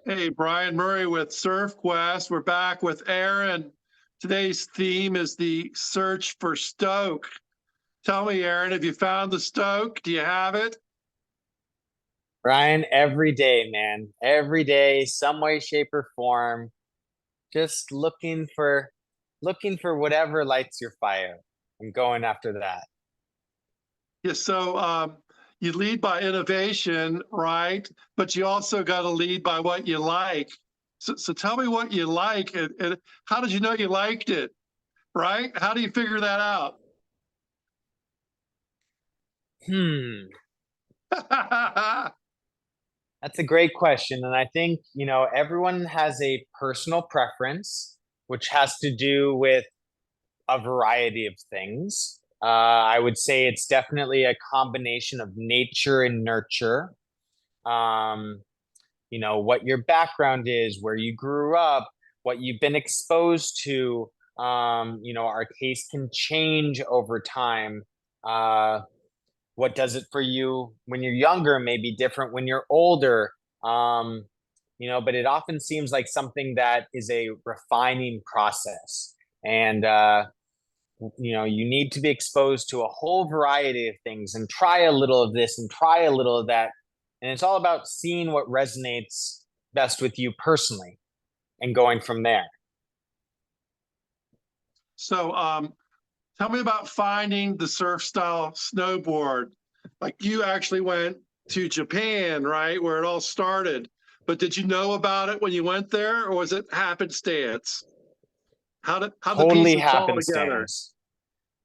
Hey, Brian Murray with SurfQuest. We're back with Aaron. Today's theme is the search for Stoke. Tell me, Aaron, have you found the Stoke? Do you have it? Ryan, every day, man. Every day, some way, shape, or form. Just looking for whatever lights your fire and going after that. Yeah, so you lead by innovation, right? But you also got to lead by what you like. So tell me what you like, and how did you know you liked it, right? How do you figure that out? Hmm, that's a great question. And I think, everyone has a personal preference, which has to do with a variety of things. I would say it's definitely a combination of nature and nurture. Um, what your background is, where you grew up, what you've been exposed to. Our taste can change over time. What does it for you when you're younger may be different when you're older. But it often seems like something that is a refining process. And you need to be exposed to a whole variety of things and try a little of this and try a little of that. And it's all about seeing what resonates best with you personally and going from there. So tell me about finding the surf style snowboard. Like you actually went to Japan, right, where it all started. But did you know about it when you went there, or was it happenstance? How the Totally pieces fall together? happenstance.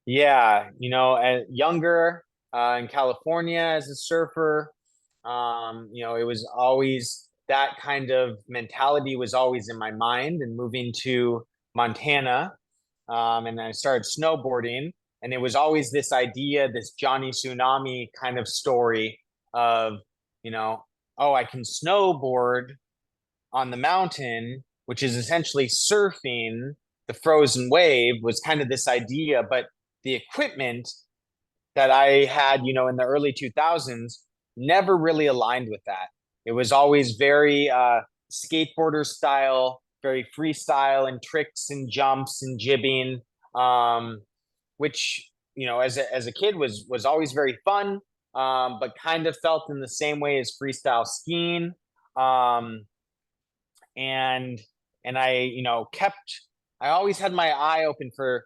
Yeah, younger in California as a surfer, it was always that kind of mentality was always in my mind. And moving to Montana, and I started snowboarding, and it was always this idea, this Johnny Tsunami kind of story of, you know, oh, I can snowboard on the mountain, which is essentially surfing the frozen wave, was kind of this idea. But the equipment that I had, in the early 2000s never really aligned with that. It was always very skateboarder style, very freestyle and tricks and jumps and jibbing, which, as a kid was always very fun, but kind of felt in the same way as freestyle skiing. Um, and and I always had my eye open for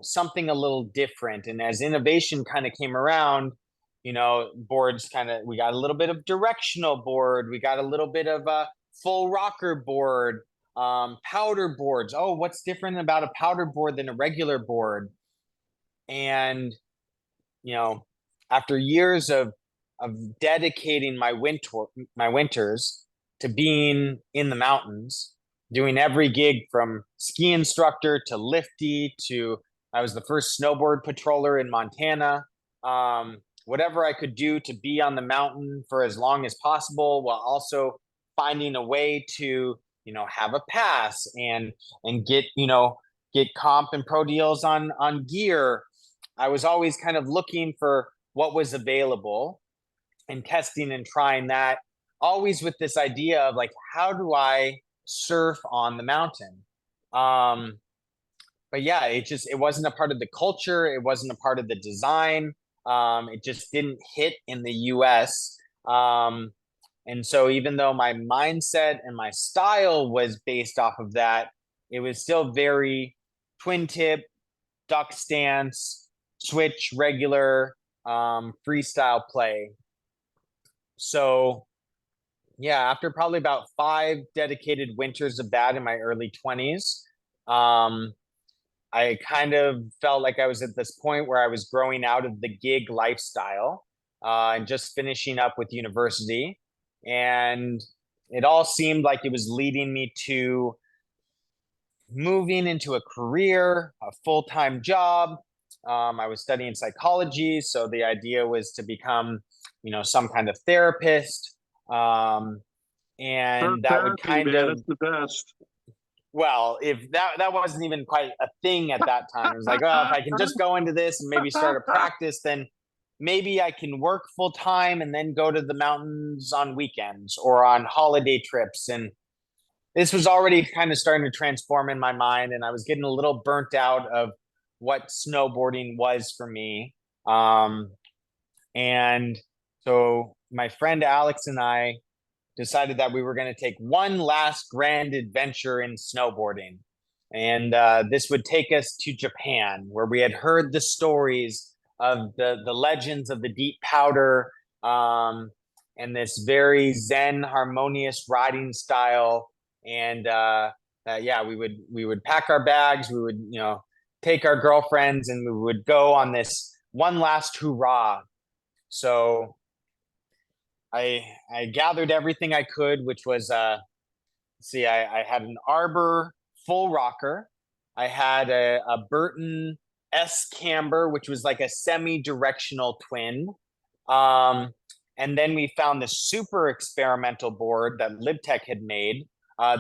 something a little different. And as innovation kind of came around, boards kind of, we got a little bit of directional board, we got a little bit of a full rocker board, powder boards. Oh, what's different about a powder board than a regular board? And you know after years of dedicating my winters to being in the mountains, doing every gig from ski instructor to lifty to, I was the first snowboard patroller in Montana. Whatever I could do to be on the mountain for as long as possible, while also finding a way to have a pass and get comp and pro deals on gear. I was always kind of looking for what was available and testing and trying that, always with this idea of like, how do I surf on the mountain? But yeah, it wasn't a part of the culture. It wasn't a part of the design. It just didn't hit in the US. And so even though my mindset and my style was based off of that, it was still very twin tip, duck stance, switch, regular, freestyle play. So yeah, after probably about 5 dedicated winters of that in my early 20s, I kind of felt like I was at this point where I was growing out of the gig lifestyle, and just finishing up with university. And it all seemed like it was leading me to moving into a career, a full-time job. I was studying psychology, so the idea was to become, some kind of therapist. Surf And that would therapy, kind man, of, it's the best. well, if that wasn't even quite a thing at that time. It was like, oh, if I can just go into this and maybe start a practice, then maybe I can work full time and then go to the mountains on weekends or on holiday trips. And this was already kind of starting to transform in my mind, and I was getting a little burnt out of what snowboarding was for me. And so my friend Alex and I decided that we were going to take one last grand adventure in snowboarding. And this would take us to Japan, where we had heard the stories of the legends of the deep powder, and this very zen, harmonious riding style. And yeah, we would pack our bags, we would take our girlfriends, and we would go on this one last hurrah. So I gathered everything I could, which was I had an Arbor full rocker. I had a Burton S camber, which was like a semi-directional twin. And then we found this super experimental board that LibTech had made,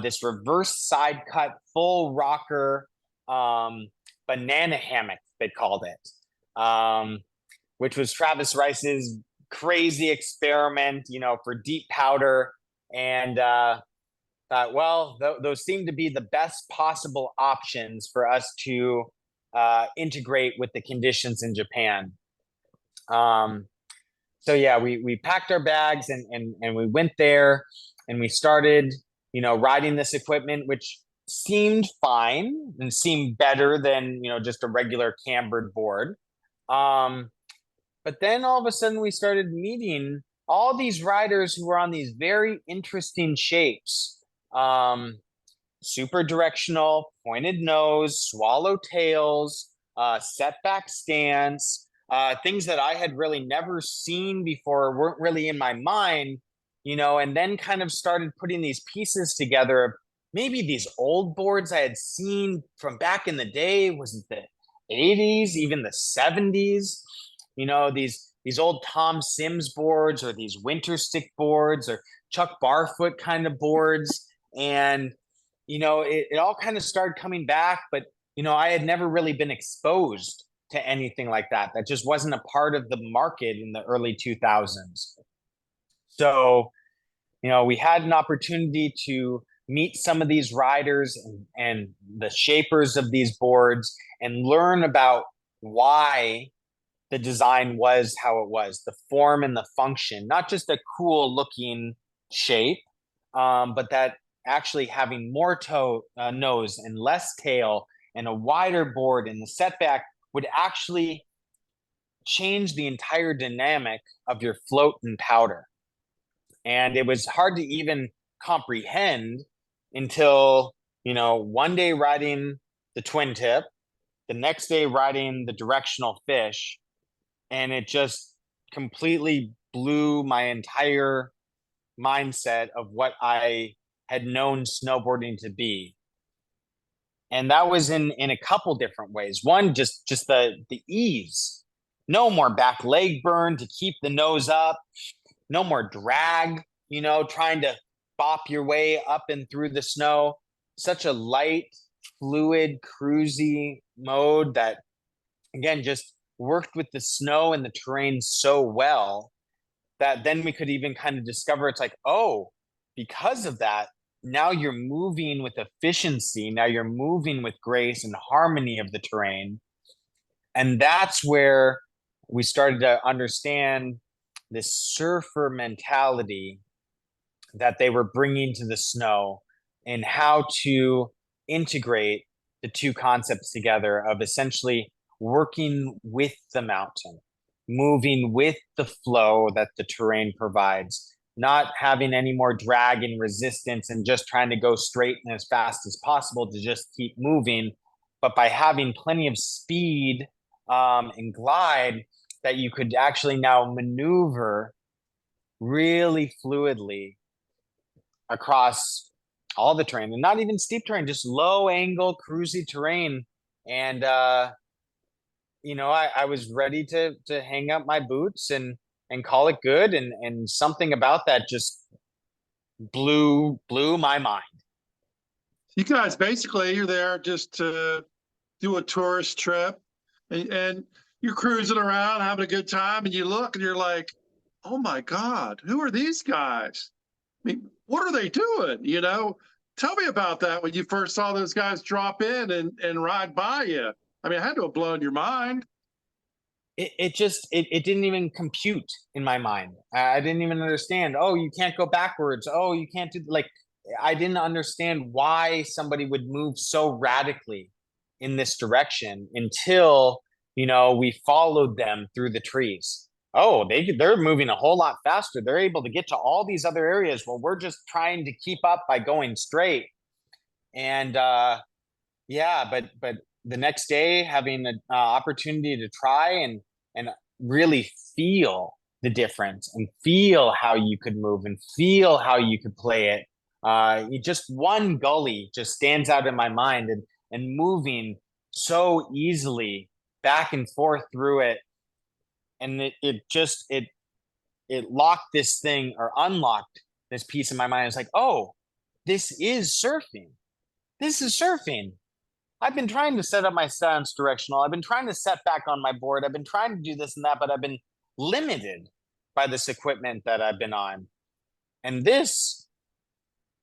this reverse side cut full rocker banana hammock, they called it, which was Travis Rice's crazy experiment, for deep powder. And thought, well, those seem to be the best possible options for us to integrate with the conditions in Japan. So yeah, we packed our bags and we went there, and we started, riding this equipment, which seemed fine and seemed better than, just a regular cambered board. But then all of a sudden we started meeting all these riders who were on these very interesting shapes. Super directional, pointed nose, swallow tails, setback stance, things that I had really never seen before, weren't really in my mind, and then kind of started putting these pieces together of maybe these old boards I had seen from back in the day. Was it the 80s, even the 70s? These old Tom Sims boards, or these winter stick boards, or Chuck Barfoot kind of boards. And, it all kind of started coming back, but, I had never really been exposed to anything like that. That just wasn't a part of the market in the early 2000s. So, we had an opportunity to meet some of these riders and the shapers of these boards, and learn about why the design was how it was, the form and the function, not just a cool looking shape, but that actually having more nose and less tail and a wider board and the setback would actually change the entire dynamic of your float and powder. And it was hard to even comprehend until, one day riding the twin tip, the next day riding the directional fish, and it just completely blew my entire mindset of what I had known snowboarding to be. And that was in a couple different ways. One, just the ease. No more back leg burn to keep the nose up. No more drag, trying to bop your way up and through the snow. Such a light, fluid, cruisy mode that, again, just worked with the snow and the terrain so well that then we could even kind of discover it's like, oh, because of that, now you're moving with efficiency. Now you're moving with grace and harmony of the terrain. And that's where we started to understand this surfer mentality that they were bringing to the snow, and how to integrate the two concepts together of essentially working with the mountain, moving with the flow that the terrain provides, not having any more drag and resistance and just trying to go straight and as fast as possible to just keep moving, but by having plenty of speed and glide, that you could actually now maneuver really fluidly across all the terrain, and not even steep terrain, just low angle, cruisy terrain. And I was ready to hang up my boots and call it good. And something about that just blew my mind. You guys basically, you're there just to do a tourist trip, and you're cruising around having a good time, and you look and you're like, oh my God, who are these guys? I mean, what are they doing? You know, tell me about that when you first saw those guys drop in and ride by you. I mean, it had to have blown your mind. It didn't even compute in my mind. I didn't even understand. Oh, you can't go backwards. Oh, you can't do like I didn't understand why somebody would move so radically in this direction until we followed them through the trees. Oh, they're moving a whole lot faster. They're able to get to all these other areas while we're just trying to keep up by going straight. And yeah, but the next day having an opportunity to try and really feel the difference and feel how you could move and feel how you could play it. Just one gully just stands out in my mind, and moving so easily back and forth through it, and it locked this thing or unlocked this piece in my mind. It's like, oh, this is surfing. This is surfing. I've been trying to set up my stance directional. I've been trying to set back on my board. I've been trying to do this and that, but I've been limited by this equipment that I've been on. And this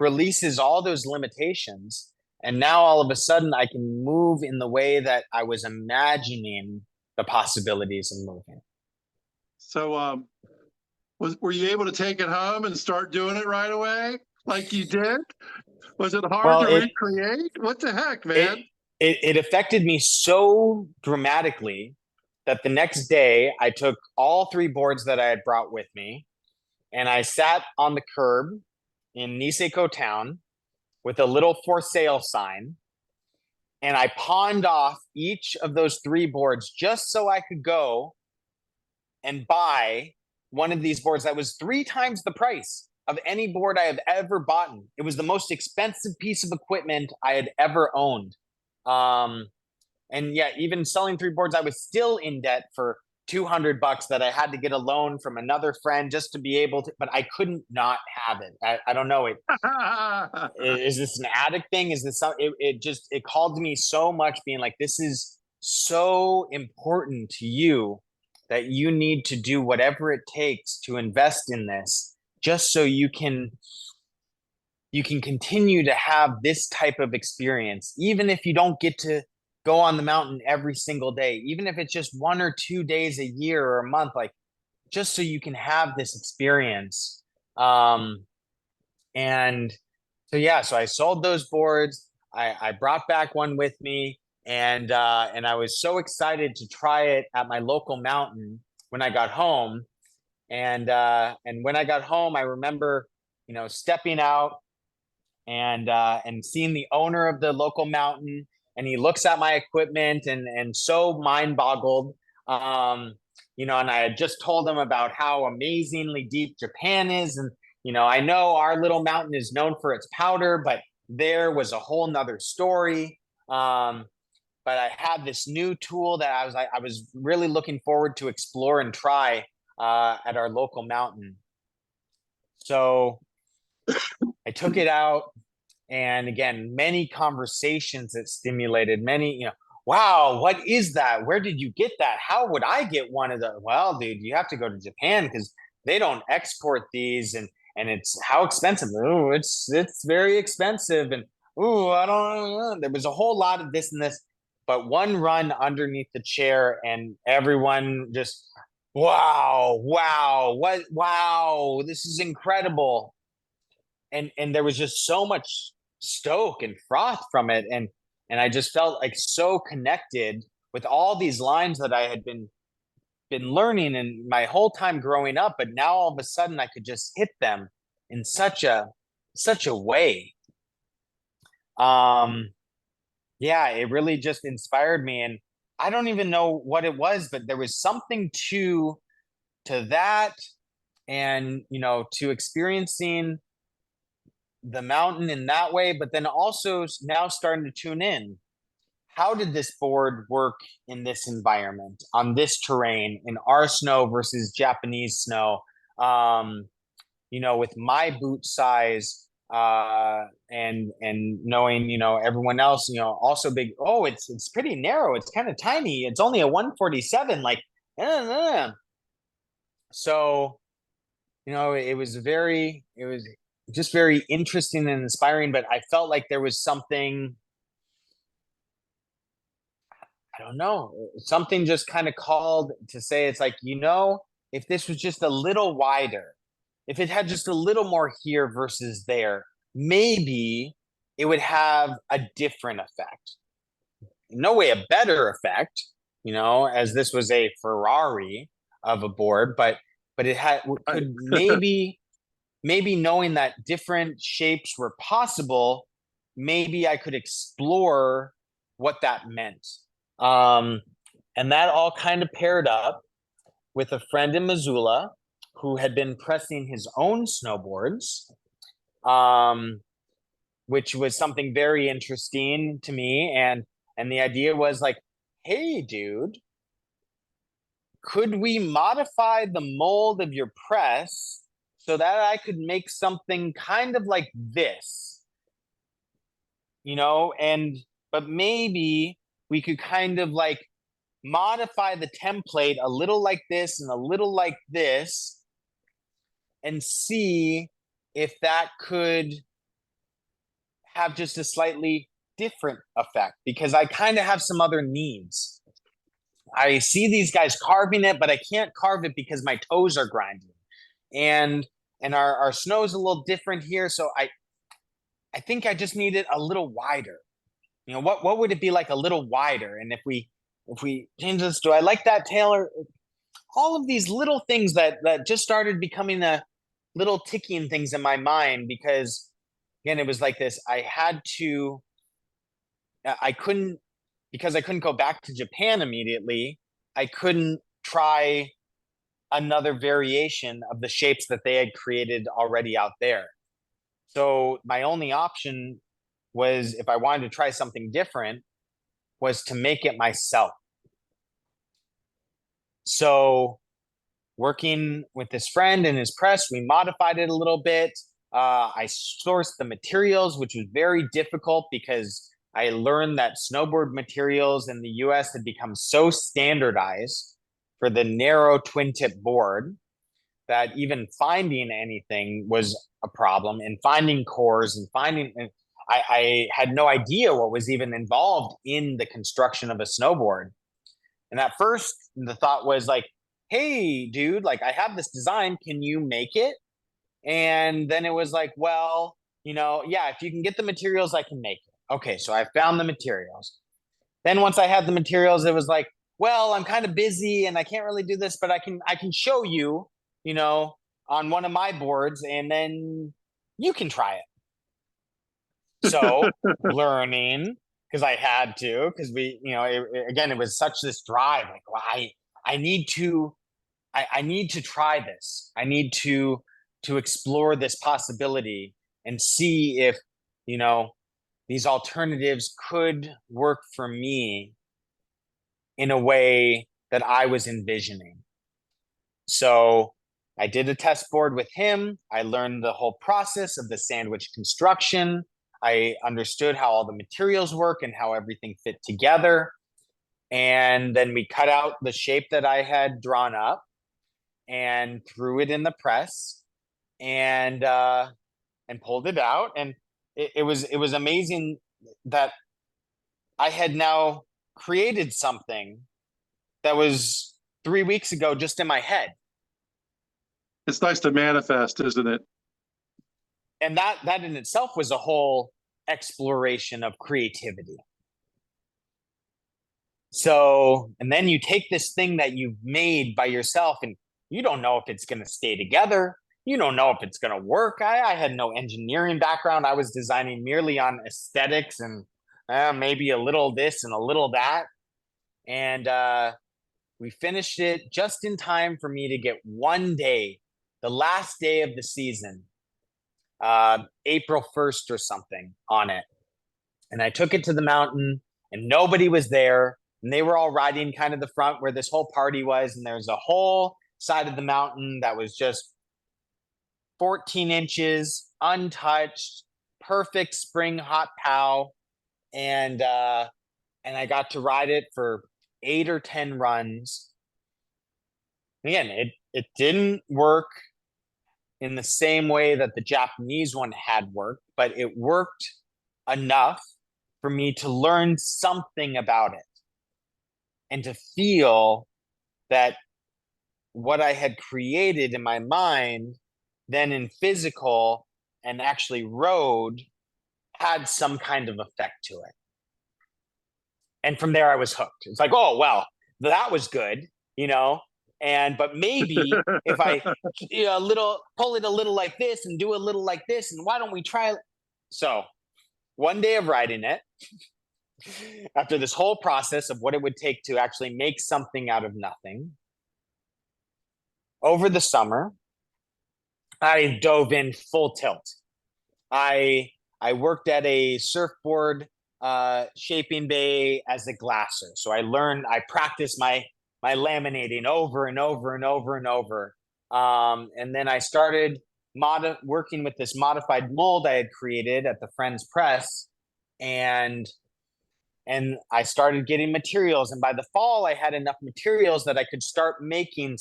releases all those limitations. And now all of a sudden I can move in the way that I was imagining the possibilities of moving. So, were you able to take it home and start doing it right away, like you did? Was it hard Well, to recreate? What the heck, man? it affected me so dramatically that the next day I took all three boards that I had brought with me and I sat on the curb in Niseko town with a little for sale sign, and I pawned off each of those three boards just so I could go and buy one of these boards that was 3 times the price of any board I have ever bought. It was the most expensive piece of equipment I had ever owned. And yeah, even selling 3 boards, I was still in debt for $200 that I had to get a loan from another friend just to be able to, but I couldn't not have it. I don't know. Is this an addict thing? Is this it called to me so much, being like, this is so important to you that you need to do whatever it takes to invest in this just so you can continue to have this type of experience, even if you don't get to go on the mountain every single day, even if it's just 1 or 2 days a year or a month, like just so you can have this experience. And so, yeah, so I sold those boards. I brought back one with me, and I was so excited to try it at my local mountain when I got home. And when I got home, I remember, stepping out and seeing the owner of the local mountain, and he looks at my equipment and so mind boggled. And I had just told him about how amazingly deep Japan is. And, I know our little mountain is known for its powder, but there was a whole nother story. But I had this new tool that I was really looking forward to explore and try at our local mountain. So I took it out, and again, many conversations that stimulated many, wow, what is that? Where did you get that? How would I get one of the? Well, dude, you have to go to Japan because they don't export these, and it's how expensive. Oh, it's very expensive, and oh, I don't know. There was a whole lot of this and this, but one run underneath the chair, and everyone just, wow, wow, this is incredible. And there was just so much stoke and froth from it, and I just felt like so connected with all these lines that I had been learning in my whole time growing up, but now all of a sudden I could just hit them in such a way. Yeah, it really just inspired me, and I don't even know what it was, but there was something to that, and to experiencing the mountain in that way, but then also now starting to tune in. How did this board work in this environment, on this terrain, in our snow versus Japanese snow? With my boot size, and knowing, everyone else, also big. Oh, it's pretty narrow. It's kind of tiny. It's only a 147. Like, so, it was just very interesting and inspiring, but I felt like there was something, I don't know, something just kind of called to say, it's like, if this was just a little wider, if it had just a little more here versus there, maybe it would have a different effect. No way a better effect, as this was a Ferrari of a board, but it could maybe knowing that different shapes were possible, maybe I could explore what that meant. And that all kind of paired up with a friend in Missoula who had been pressing his own snowboards, which was something very interesting to me. And the idea was like, hey, dude, could we modify the mold of your press so that I could make something kind of like this, but maybe we could kind of like modify the template a little like this and a little like this and see if that could have just a slightly different effect, because I kind of have some other needs. I see these guys carving it, but I can't carve it because my toes are grinding. And our snow is a little different here. So I think I just need it a little wider. What would it be like a little wider? And if we change this, do I like that, Taylor? All of these little things that just started becoming the little ticking things in my mind, because again, it was like this. I couldn't, because I couldn't go back to Japan immediately. I couldn't try another variation of the shapes that they had created already out there. So my only option was, if I wanted to try something different, was to make it myself. So working with this friend and his press, we modified it a little bit. I sourced the materials, which was very difficult because I learned that snowboard materials in the US had become so standardized for the narrow twin tip board that even finding anything was a problem, and finding cores and I had no idea what was even involved in the construction of a snowboard. And at first the thought was like, hey, dude, like, I have this design, can you make it? And then it was like, well, yeah, if you can get the materials, I can make it. Okay, so I found the materials. Then once I had the materials, it was like, well, I'm kind of busy and I can't really do this, but I can show you, on one of my boards, and then you can try it. So learning, because I had to, because we, again, it was such this drive, like, well, I need to try this. I need to explore this possibility and see if, these alternatives could work for me in a way that I was envisioning. So I did a test board with him. I learned the whole process of the sandwich construction. I understood how all the materials work and how everything fit together. And then we cut out the shape that I had drawn up and threw it in the press and pulled it out. And it was amazing that I had now created something that was 3 weeks ago just in my head. It's nice to manifest, isn't it? And that in itself was a whole exploration of creativity. So, and then you take this thing that you've made by yourself, and you don't know if it's going to stay together. You don't know if it's going to work. I had no engineering background. I was designing merely on aesthetics and maybe a little this and a little that. And we finished it just in time for me to get one day, the last day of the season, April 1st or something, on it. And I took it to the mountain and nobody was there. And they were all riding kind of the front where this whole party was. And there was a whole side of the mountain that was just 14 inches, untouched, perfect spring hot POW. And I got to ride it for 8 or 10 runs. Again, it didn't work in the same way that the Japanese one had worked, but it worked enough for me to learn something about it and to feel that what I had created in my mind, then in physical and actually rode, had some kind of effect to it. And from there I was hooked. It's like, oh, well, that was good, you know? But maybe if I pull it a little like this and do a little like this, and why don't we try? So one day of riding it, after this whole process of what it would take to actually make something out of nothing, over the summer, I dove in full tilt. I worked at a surfboard shaping bay as a glasser. So I practiced my laminating over and over and over and over. And then I started working with this modified mold I had created at the Friends Press. And I started getting materials. And by the fall, I had enough materials that I could start making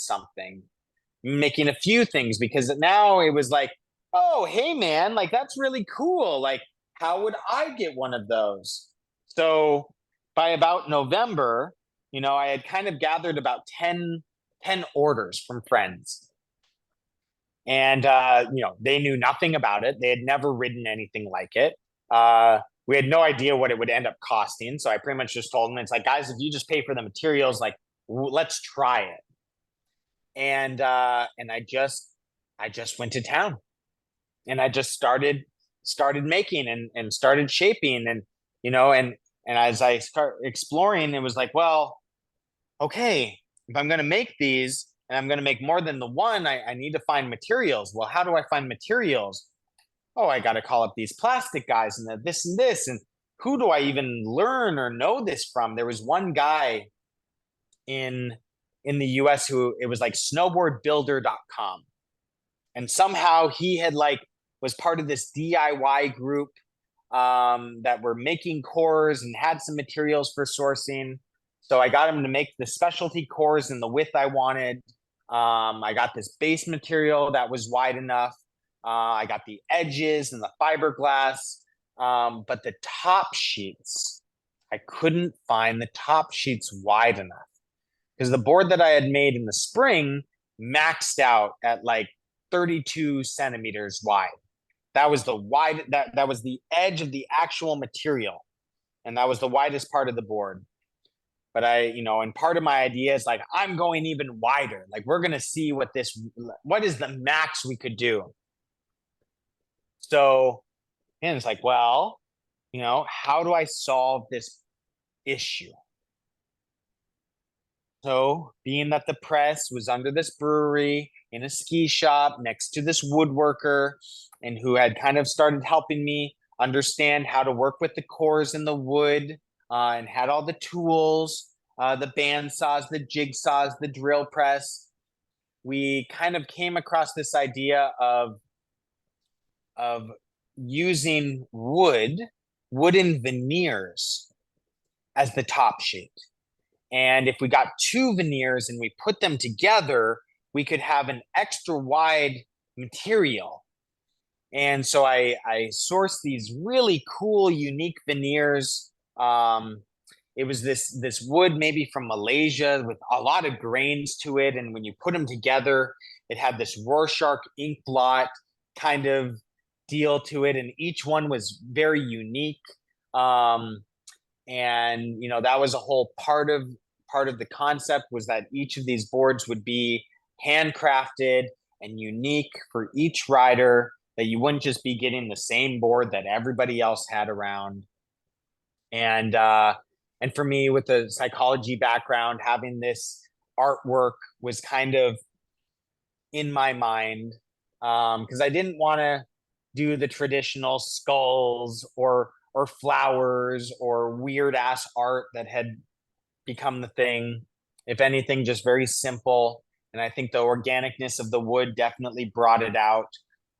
a few things, because now it was like, oh, hey, man, like, that's really cool. Like, how would I get one of those? So by about November, I had kind of gathered about 10 orders from friends. And, they knew nothing about it. They had never ridden anything like it. We had no idea what it would end up costing. So I pretty much just told them, it's like, guys, if you just pay for the materials, like, let's try it. And I just went to town, and I just started making and started shaping, and as I start exploring, it was like, well, okay, if I'm going to make these and I'm going to make more than the one, I need to find materials. Well, how do I find materials? Oh, I got to call up these plastic guys and this and this, and who do I even learn or know this from? There was one guy in the US who, it was like snowboardbuilder.com. And somehow he had was part of this DIY group that were making cores and had some materials for sourcing. So I got him to make the specialty cores in the width I wanted. I got this base material that was wide enough. I got the edges and the fiberglass. But the top sheets, I couldn't find the top sheets wide enough, because the board that I had made in the spring maxed out at 32 centimeters wide. That was that was the edge of the actual material, and that was the widest part of the board. But and part of my idea is I'm going even wider. We're gonna see what is the max we could do. So, and it's like, well, how do I solve this issue? So, being that the press was under this brewery in a ski shop next to this woodworker, and who had kind of started helping me understand how to work with the cores in the wood, and had all the tools, the bandsaws, the jigsaws, the drill press, we kind of came across this idea of using wooden veneers as the top sheet. And if we got two veneers and we put them together, we could have an extra wide material. And so I sourced these really cool, unique veneers. It was this wood maybe from Malaysia with a lot of grains to it. And when you put them together, it had this Rorschach ink blot kind of deal to it. And each one was very unique. And that was a whole part of the concept, was that each of these boards would be handcrafted and unique for each rider, that you wouldn't just be getting the same board that everybody else had around. And for me, with the psychology background, having this artwork was kind of in my mind, because I didn't want to do the traditional skulls or flowers or weird ass art that had become the thing. If anything, just very simple. And I think the organicness of the wood definitely brought it out.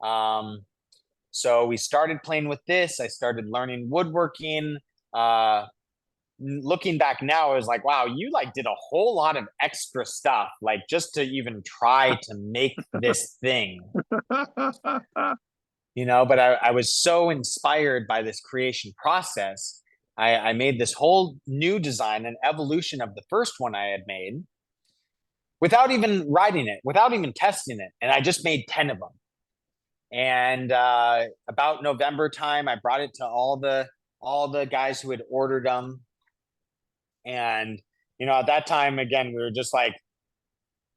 So we started playing with this. I started learning woodworking. Looking back now, I was like, wow, you like did a whole lot of extra stuff, like just to even try to make this thing, but I was so inspired by this creation process. I made this whole new design, an evolution of the first one I had made without even riding it, without even testing it. And I just made 10 of them. And about November time, I brought it to all the guys who had ordered them. And, at that time, again, we were just like,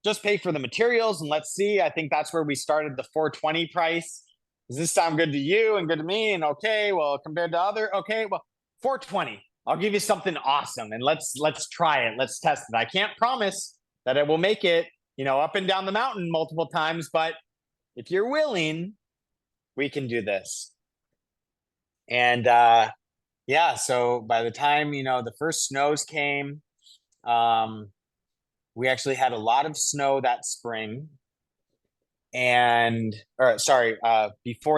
just pay for the materials and let's see. I think that's where we started the 420 price. Does this sound good to you and good to me? And okay, well, compared to other, okay, well, 420. I'll give you something awesome and let's try it. Let's test it. I can't promise that it will make it, up and down the mountain multiple times, but if you're willing, we can do this. And yeah, so by the time, the first snows came, we actually had a lot of snow that spring. Before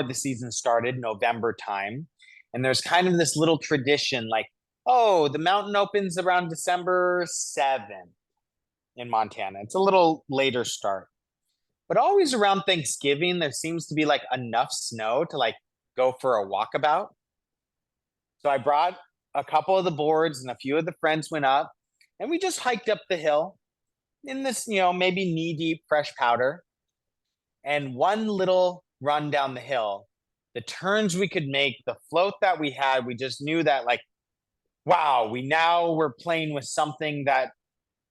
the season started, November time. And there's kind of this little tradition like, oh, the mountain opens around December 7th in Montana. It's a little later start. But always around Thanksgiving, there seems to be like enough snow to like go for a walkabout. So I brought a couple of the boards and a few of the friends went up and we just hiked up the hill in this, maybe knee deep fresh powder. And one little run down the hill, the turns we could make, the float that we had, we just knew that like, wow, we now were playing with something that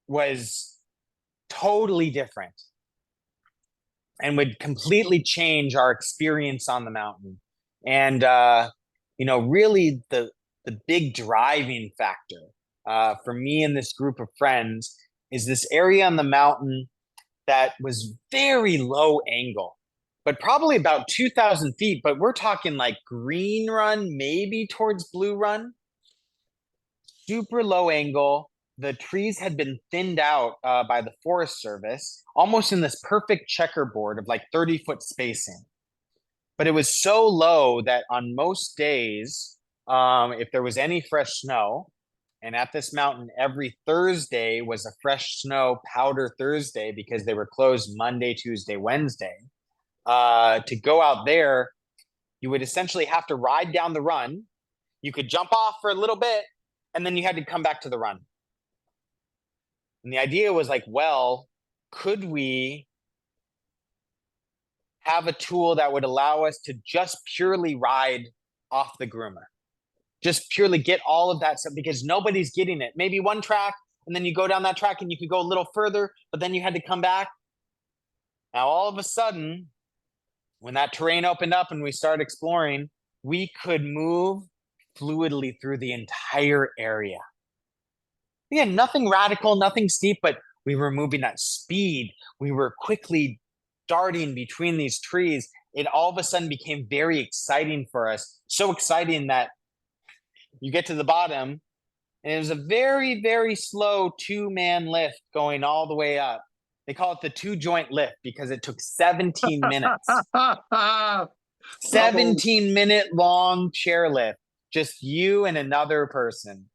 was totally different and would completely change our experience on the mountain. And, really the big driving factor for me and this group of friends is this area on the mountain that was very low angle, but probably about 2,000 feet. But we're talking like green run, maybe towards blue run, super low angle. The trees had been thinned out by the Forest Service, almost in this perfect checkerboard of like 30-foot spacing. But it was so low that on most days, if there was any fresh snow, and at this mountain, every Thursday was a fresh snow powder Thursday because they were closed Monday, Tuesday, Wednesday. To go out there, you would essentially have to ride down the run. You could jump off for a little bit, and then you had to come back to the run. And the idea was like, well, could we have a tool that would allow us to just purely ride off the groomer? Just purely get all of that stuff because nobody's getting it. Maybe one track, and then you go down that track and you could go a little further, but then you had to come back. Now, all of a sudden, when that terrain opened up and we started exploring, we could move fluidly through the entire area. Again, nothing radical, nothing steep, but we were moving at speed. We were quickly darting between these trees. It all of a sudden became very exciting for us. So exciting that you get to the bottom, and it was a very, very slow 2-man lift going all the way up. They call it the 2-joint lift because it took 17 minutes. 17-minute long chairlift, just you and another person.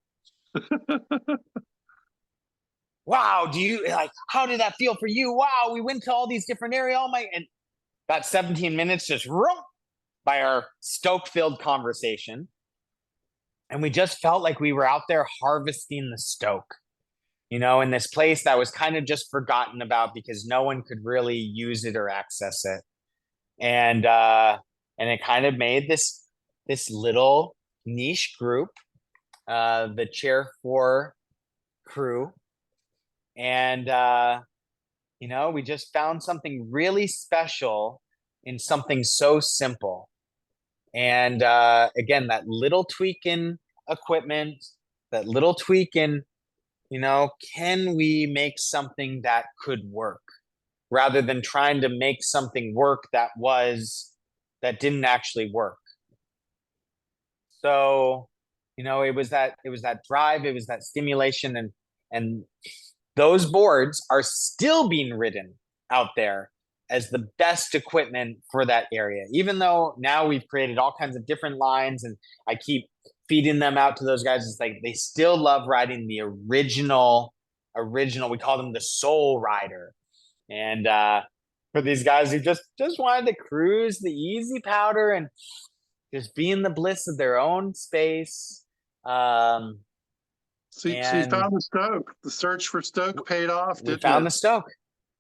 Wow, how did that feel for you? Wow, we went to all these different areas. And that 17 minutes just by our Stoke-filled conversation. And we just felt like we were out there harvesting the Stoke, in this place that was kind of just forgotten about because no one could really use it or access it. And it kind of made this little niche group, the Chair 4 crew. And, we just found something really special in something so simple. And again, that little tweak in equipment, that little tweak in, can we make something that could work rather than trying to make something work that didn't actually work. So, it was that drive, it was that stimulation, and those boards are still being ridden out there as the best equipment for that area. Even though now we've created all kinds of different lines and I keep feeding them out to those guys, it's like they still love riding the original. We call them the soul rider. And for these guys who just wanted to cruise the easy powder and just be in the bliss of their own space. So you found the Stoke. The search for Stoke paid off, We didn't found it? the Stoke.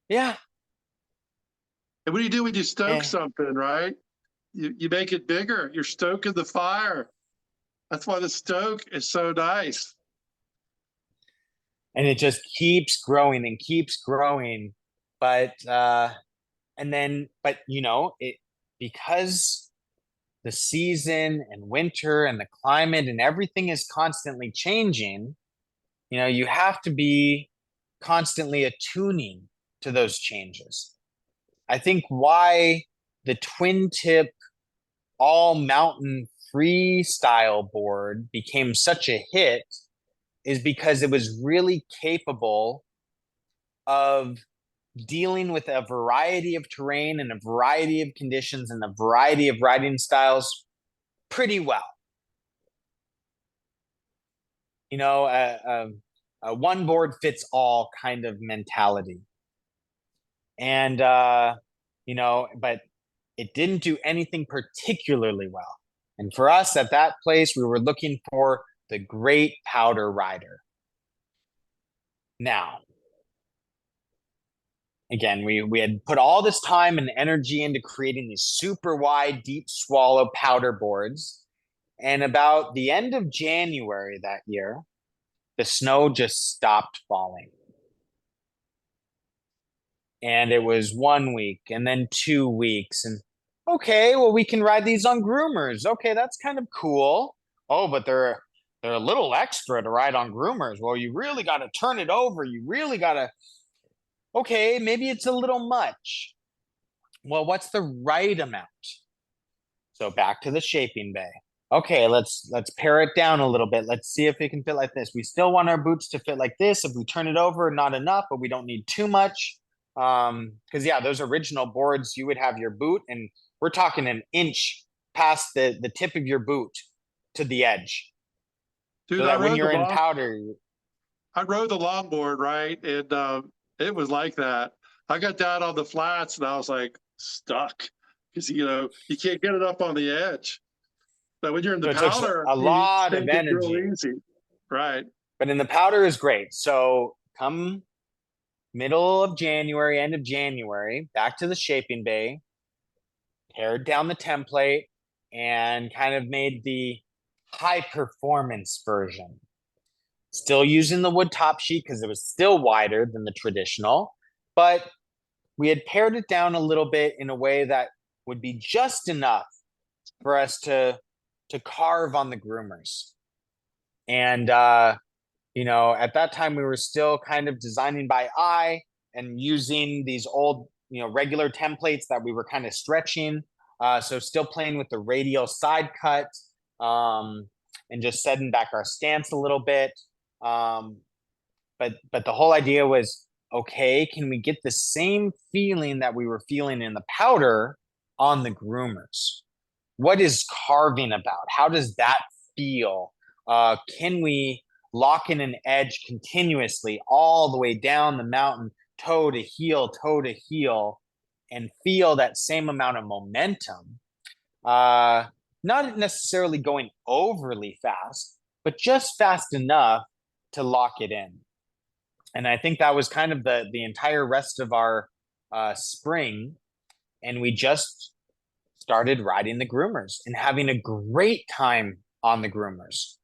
Yeah. And what do you do when you stoke something, right? You make it bigger. You're stoking the fire. That's why the Stoke is so nice. And it just keeps growing and keeps growing. But you know, because the season and winter and the climate and everything is constantly changing, you know, you have to be constantly attuning to those changes. I think why the twin tip all mountain freestyle board became such a hit is because it was really capable of dealing with a variety of terrain and a variety of conditions and a variety of riding styles pretty well. You know, a one board fits all kind of mentality. And, you know, but it didn't do anything particularly well. And for us at that place, we were looking for the great powder rider. Now, again, we had put all this time and energy into creating these super wide, deep swallow powder boards. And about the end of January that year, the snow just stopped falling. And it was 1 week and then 2 weeks. And okay, well, we can ride these on groomers. Okay, that's kind of cool. Oh, but they're a little extra to ride on groomers. Well, you really got to turn it over. You really got to, okay, maybe it's a little much. Well, what's the right amount? So back to the shaping bay. Okay, let's pare it down a little bit. Let's see if it can fit like this. We still want our boots to fit like this. If we turn it over, not enough, but we don't need too much. Because yeah, those original boards, you would have your boot, and we're talking an inch past the tip of your boot to the edge. Dude, So that when you're in powder, I rode the longboard, right? And it was like that. I got down on the flats and I was like stuck because you can't get it up on the edge. But when you're in the so it takes powder, a you lot take of it real energy. easy, right? But in the powder is great. So come middle of January, end of January, back to the shaping bay, pared down the template, and kind of made the high performance version. Still using the wood top sheet because it was still wider than the traditional, but we had pared it down a little bit in a way that would be just enough for us to carve on the groomers. And you know, at that time we were still kind of designing by eye and using these old, you know, regular templates that we were kind of stretching. So still playing with the radial side cut and just setting back our stance a little bit. But the whole idea was, okay, can we get the same feeling that we were feeling in the powder on the groomers? What is carving about? How does that feel? Can we lock in an edge continuously all the way down the mountain, toe to heel, and feel that same amount of momentum? Not necessarily going overly fast, but just fast enough to lock it in. And I think that was kind of the entire rest of our spring. And we just started riding the groomers and having a great time on the groomers.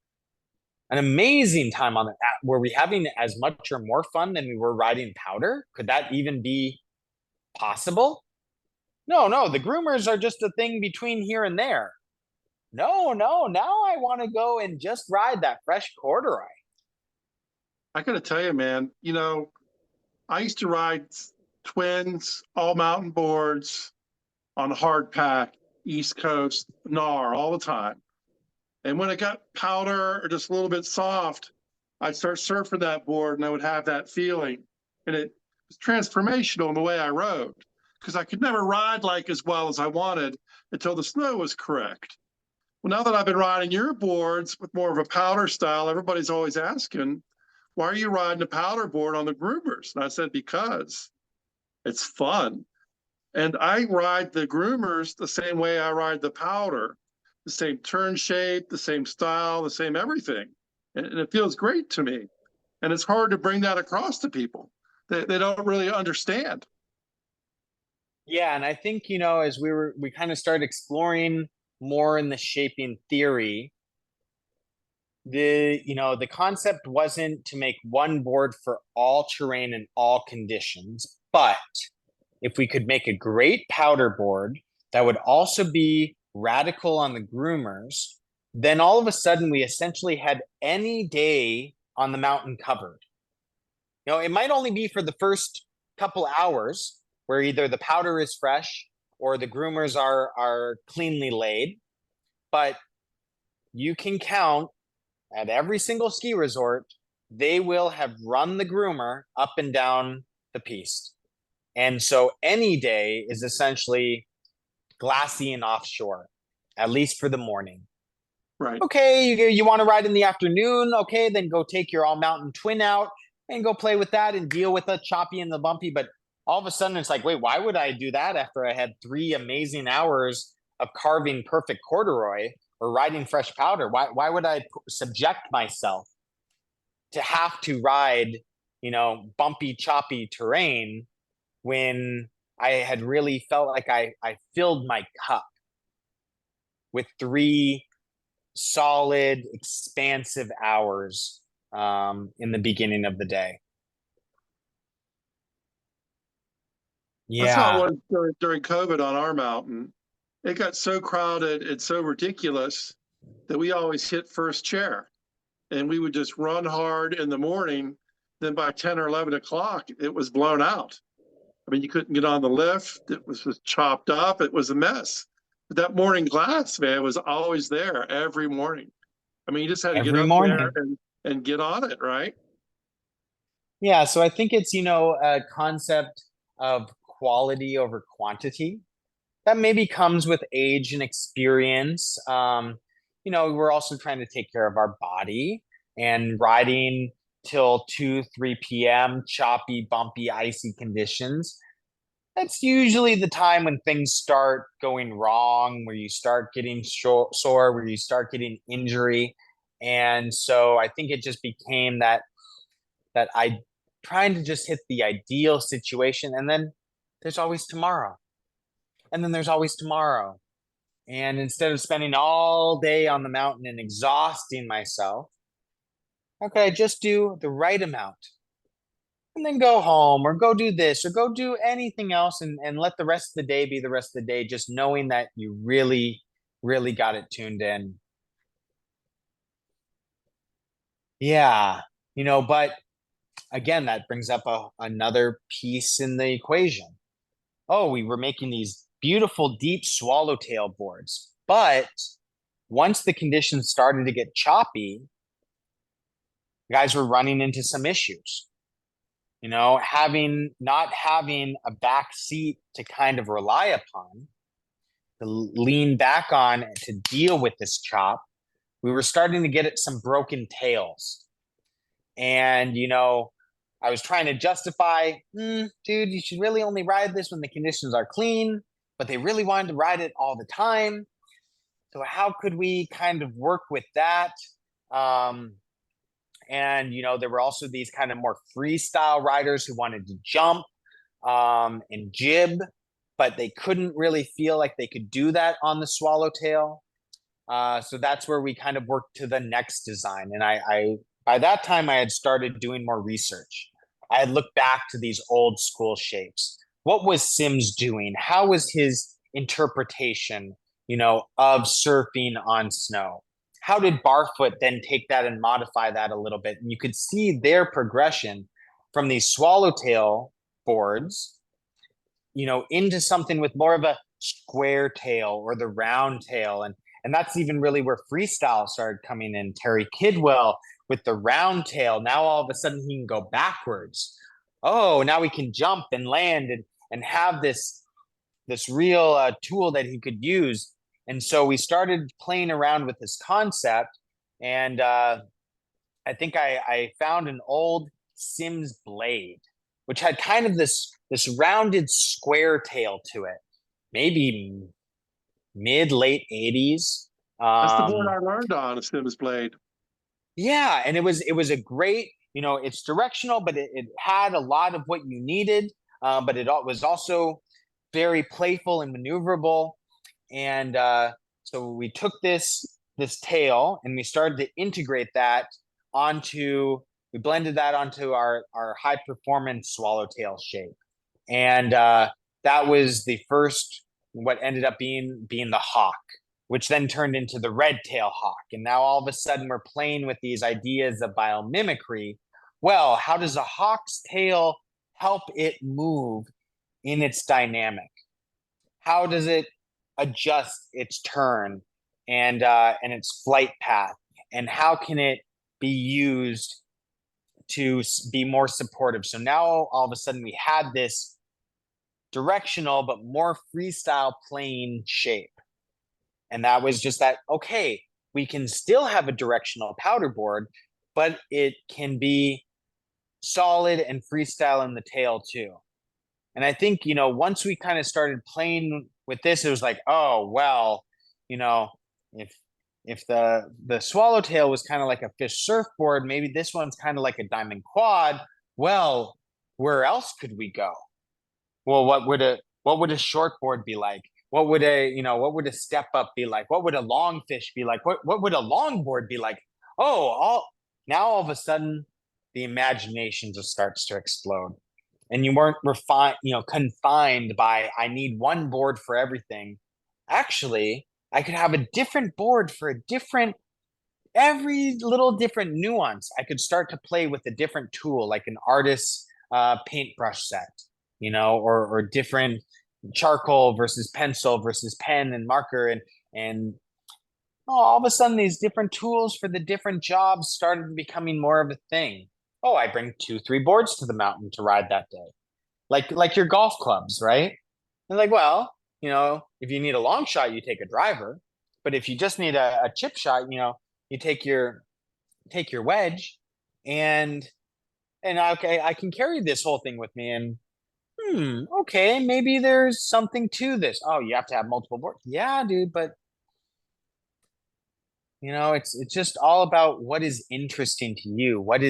An amazing time on it. Were we having as much or more fun than we were riding powder? Could that even be possible? No, the groomers are just a thing between here and there. No, now I want to go and just ride that fresh corduroy. I got to tell you, man, I used to ride twins, all mountain boards on hard pack, East Coast, NAR all the time. And when it got powder or just a little bit soft, I'd start surfing that board and I would have that feeling. And it was transformational in the way I rode because I could never ride like as well as I wanted until the snow was correct. Well, now that I've been riding your boards with more of a powder style, everybody's always asking, why are you riding a powder board on the groomers? And I said, because it's fun. And I ride the groomers the same way I ride the powder, the same turn shape, the same style, the same everything. And it feels great to me. And it's hard to bring that across to people. They don't really understand. Yeah, and I think, as we kind of started exploring more in the shaping theory, the concept wasn't to make one board for all terrain and all conditions, but if we could make a great powder board that would also be radical on the groomers, then all of a sudden we essentially had any day on the mountain covered. It might only be for the first couple hours where either the powder is fresh or the groomers are cleanly laid, but you can count at every single ski resort, they will have run the groomer up and down the piste. And so any day is essentially glassy and offshore, at least for the morning. Right. Okay, you want to ride in the afternoon? Okay, then go take your all mountain twin out and go play with that and deal with the choppy and the bumpy. But all of a sudden it's like, wait, why would I do that after I had 3 amazing hours of carving perfect corduroy or riding fresh powder? Why would I subject myself to have to ride, bumpy, choppy terrain when I had really felt like I filled my cup with 3 solid, expansive hours in the beginning of the day. That's how Yeah. it was during COVID on our mountain. It got so crowded and so ridiculous that we always hit first chair. And we would just run hard in the morning. Then by 10 or 11 o'clock, it was blown out. I mean, you couldn't get on the lift. It was just chopped up. It was a mess. But that morning glass, man, was always there every morning. I mean, you just had to get Every up there morning. and get on it, right? Yeah, so I think it's, a concept of quality over quantity that maybe comes with age and experience. We're also trying to take care of our body, and riding till 2, 3 p.m., choppy, bumpy, icy conditions. That's usually the time when things start going wrong, where you start getting sore, where you start getting injury. And so I think it just became that I trying to just hit the ideal situation, and then there's always tomorrow. And then there's always tomorrow. And instead of spending all day on the mountain and exhausting myself, how could I just do the right amount and then go home or go do this or go do anything else, and let the rest of the day be the rest of the day, just knowing that you really, really got it tuned in. Yeah. But again, that brings up another piece in the equation. Oh, we were making these beautiful deep swallowtail boards, but once the conditions started to get choppy, guys were running into some issues. Not having a back seat to kind of rely upon, to lean back on to deal with this chop, we were starting to get at some broken tails. And, I was trying to justify, dude, you should really only ride this when the conditions are clean, but they really wanted to ride it all the time. So how could we kind of work with that? And, there were also these kind of more freestyle riders who wanted to jump and jib, but they couldn't really feel like they could do that on the swallowtail. So that's where we kind of worked to the next design. And I by that time, I had started doing more research. I had looked back to these old school shapes. What was Sims doing? How was his interpretation, of surfing on snow? How did Barfoot then take that and modify that a little bit? And you could see their progression from these swallowtail boards, into something with more of a square tail or the round tail. And that's even really where freestyle started coming in. Terry Kidwell with the round tail. Now all of a sudden he can go backwards. Oh, now we can jump and land and have this this real tool that he could use. And so we started playing around with this concept, and I think I found an old Sims blade, which had kind of this rounded square tail to it, maybe mid late 80s. That's the board I learned on, a Sims Blade. Yeah, and it was a great, it's directional, but it had a lot of what you needed, but was also very playful and maneuverable. And so we took this tail and we started to integrate that we blended that onto our high performance swallowtail shape. And that was the first, what ended up being the hawk, which then turned into the red tail hawk. And now all of a sudden we're playing with these ideas of biomimicry. Well, how does a hawk's tail help it move in its dynamic? How does it adjust its turn and its flight path? And how can it be used to be more supportive? So now all of a sudden we had this directional but more freestyle playing shape. And that was just that, okay, we can still have a directional powder board, but it can be solid and freestyle in the tail too. And I think, once we kind of started playing with this, it was like, oh, well, if the swallowtail was kind of like a fish surfboard, maybe this one's kind of like a diamond quad. Well, where else could we go? Well, what would a shortboard be like? What would a step up be like? What would a long fish be like? What would a longboard be like? Now all of a sudden the imagination just starts to explode. And you weren't confined by, I need one board for everything. Actually, I could have a different board for every little different nuance. I could start to play with a different tool, like an artist's paintbrush set, or different charcoal versus pencil versus pen and marker, and all of a sudden these different tools for the different jobs started becoming more of a thing. Oh, I bring 2-3 boards to the mountain to ride that day, like your golf clubs, right? And like, well, if you need a long shot, you take a driver, but if you just need a chip shot, you take your wedge, and okay, I can carry this whole thing with me, and okay, maybe there's something to this. Oh, you have to have multiple boards. Yeah, dude, but it's just all about what is interesting to you. What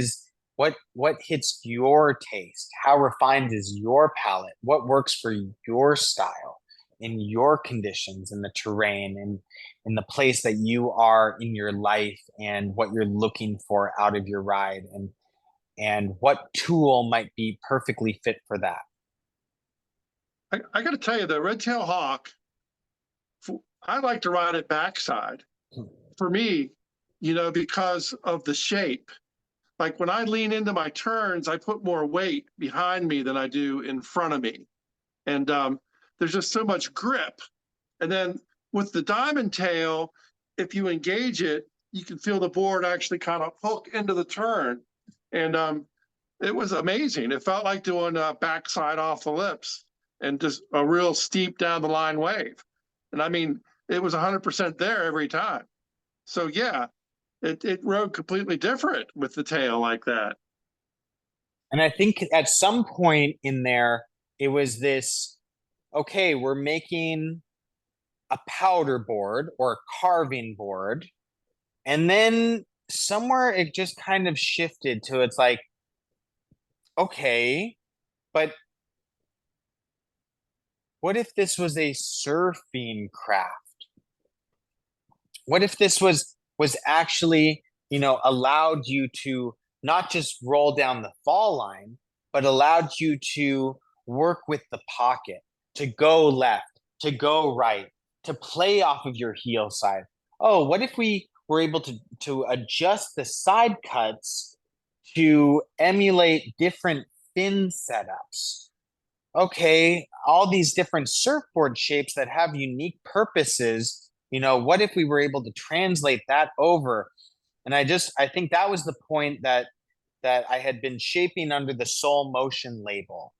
hits your taste? How refined is your palate? What works for your style in your conditions, in the terrain, and in the place that you are in your life, and what you're looking for out of your ride, and what tool might be perfectly fit for that. I got to tell you, the red tail hawk, I like to ride it backside. For me, because of the shape. Like when I lean into my turns, I put more weight behind me than I do in front of me. And there's just so much grip. And then with the diamond tail, if you engage it, you can feel the board actually kind of hook into the turn. And it was amazing. It felt like doing a backside off the lips and just a real steep down the line wave. And I mean, it was 100% there every time. So yeah, it rode completely different with the tail like that. And I think at some point in there, it was this, okay, we're making a powder board or a carving board. And then somewhere it just kind of shifted to, it's like, okay, but what if this was a surfing craft? What if this was actually, allowed you to not just roll down the fall line, but allowed you to work with the pocket, to go left, to go right, to play off of your heel side? Oh, what if we were able to adjust the side cuts to emulate different fin setups? Okay, all these different surfboard shapes that have unique purposes. What if we were able to translate that over? And I think that was the point that I had been shaping under the Soul Motion label,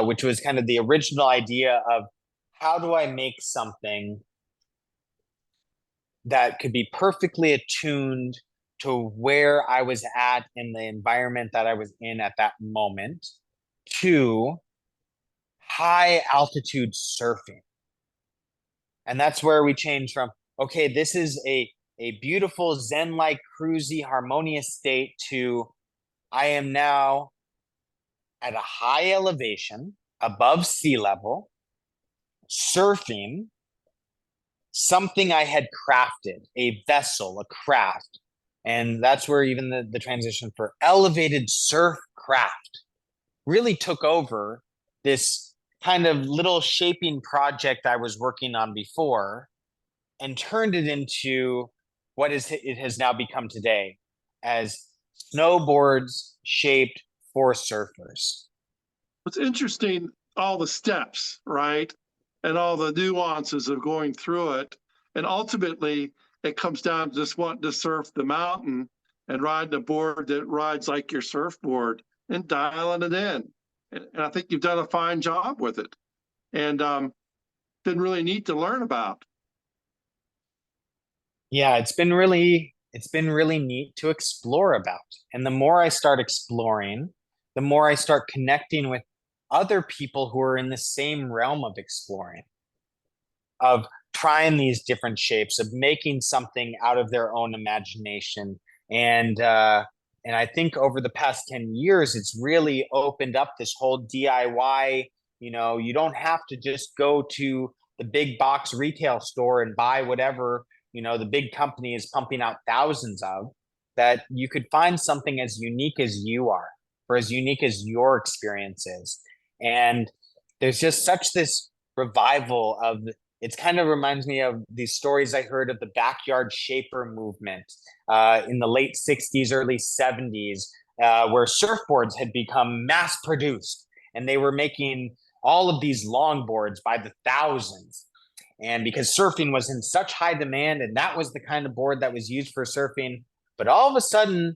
which was kind of the original idea how do I make something that could be perfectly attuned to where I was at in the environment that I was in at that moment, to high altitude surfing. And that's where we change from, okay, this is a beautiful Zen-like cruisy harmonious state, to I am now at a high elevation above sea level, surfing something I had crafted, a vessel, a craft. And that's where even the transition for elevated surf craft really took over this kind of little shaping project I was working on before, and turned it into what it has now become today, as snowboards shaped for surfers. What's interesting, all the steps, right? And all the nuances of going through it. And ultimately, it comes down to just wanting to surf the mountain and riding a board that rides like your surfboard and dialing it in. And I think you've done a fine job with it. And been really neat to learn about. Yeah, it's been really neat to explore about. And the more I start exploring, the more I start connecting with other people who are in the same realm of exploring, of trying these different shapes, of making something out of their own imagination. And I think over the past 10 years, it's really opened up this whole DIY. You don't have to just go to the big box retail store and buy whatever, the big company is pumping out thousands of. That you could find something as unique as you are, or as unique as your experience is. And there's just such this revival of, it kind of reminds me of these stories I heard of the backyard shaper movement in the late 60s, early 70s, where surfboards had become mass produced, and they were making all of these longboards by the thousands. And because surfing was in such high demand, and that was the kind of board that was used for surfing, but all of a sudden,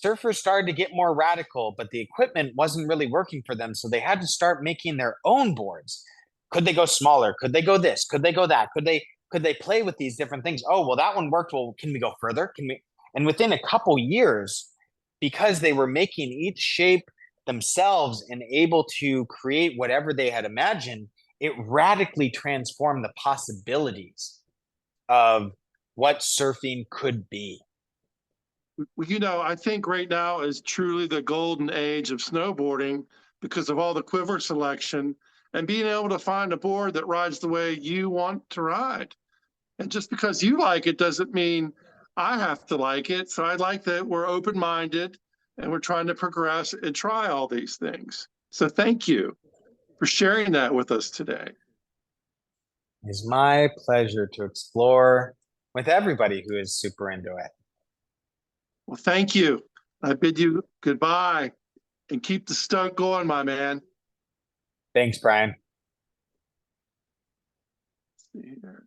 surfers started to get more radical, but the equipment wasn't really working for them. So they had to start making their own boards. Could they go smaller? Could they go this? Could they go that? Could they play with these different things? Oh, well, that one worked. Well, can we go further? Can we? And within a couple years, because they were making each shape themselves and able to create whatever they had imagined, it radically transformed the possibilities of what surfing could be. I think right now is truly the golden age of snowboarding because of all the quiver selection and being able to find a board that rides the way you want to ride. And just because you like it doesn't mean I have to like it. So I like that we're open minded and we're trying to progress and try all these things. So thank you for sharing that with us today. It's my pleasure to explore with everybody who is super into it. Well, thank you. I bid you goodbye and keep the Stoke going, my man. Thanks, Brian. Let's see here.